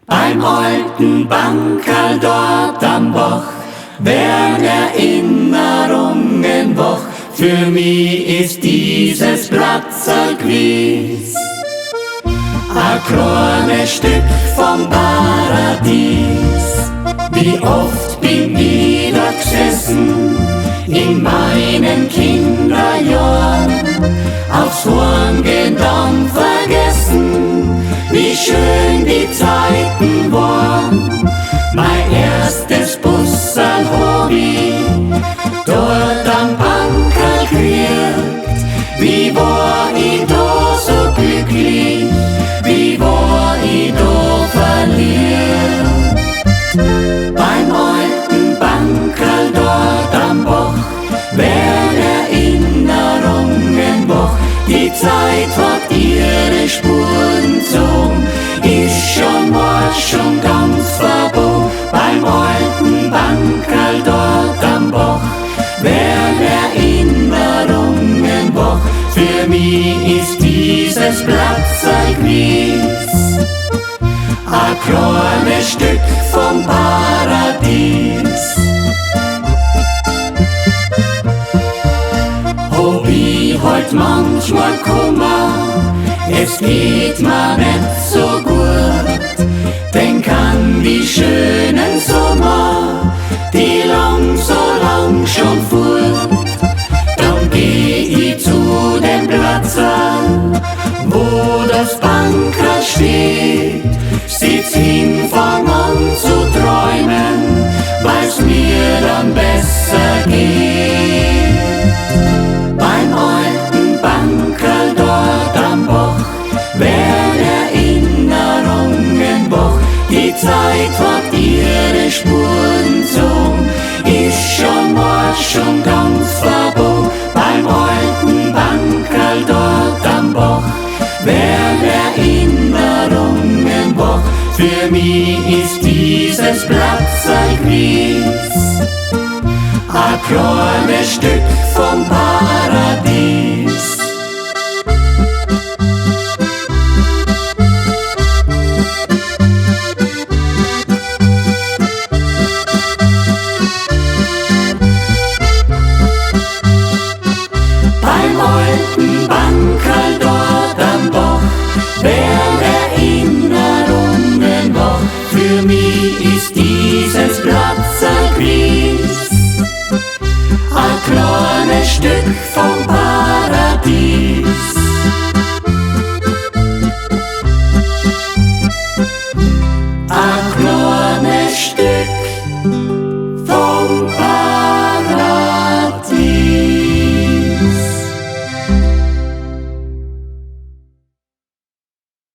Beim alten Bankerl dort am Bach werden Erinnerungen wach. Für mich ist dieses Platzerl gewiss ein kleines Stück vom Paradies. Wie oft bin ich da gesessen in meinen Kinderjahren, aufs Heimgehen dann vergessen, wie schön die Zeiten waren. Mein erstes Busserl hab ich dort am Bankerl gekriegt. Wie war ich da so glücklich, wie war ich da verliebt. Beim alten Bankerl dort am Bach werden Erinnerungen wach. Die Zeit hat ihre Spuren gezogen, ist schon ganz verbogen. Beim alten Bankerl dort am Bach werden Erinnerungen wach. Für mich ist dieses Platzerl gewiss ein kleines Stück vom Paradies. Hab ich heut manchmal Kummer, es geht mir nicht so gut. Denk an die schönen Sommer, die so lang schon fort. Dann geh ich zu dem Platzerl, wo das Bankerl steht. Sitz hin, fang an zu träumen, weil's mir dann besser geht. Beim alten Bankerl dort am Bach werden Erinnerungen wach. Die Zeit hat ihre Spuren gezogen, ist schon ganz verbogen. Beim alten Bankerl dort am Bach werden Erinnerungen wach. Für mich ist dieses Platzerl gewiss ein kleines Stück vom Paradies. Beim alten Bankerl dort am Bach werden Erinnerungen wach. Für mich ist dieses Platzerl gewiss ein kleines Stück vom Paradies. Ein kleines Stück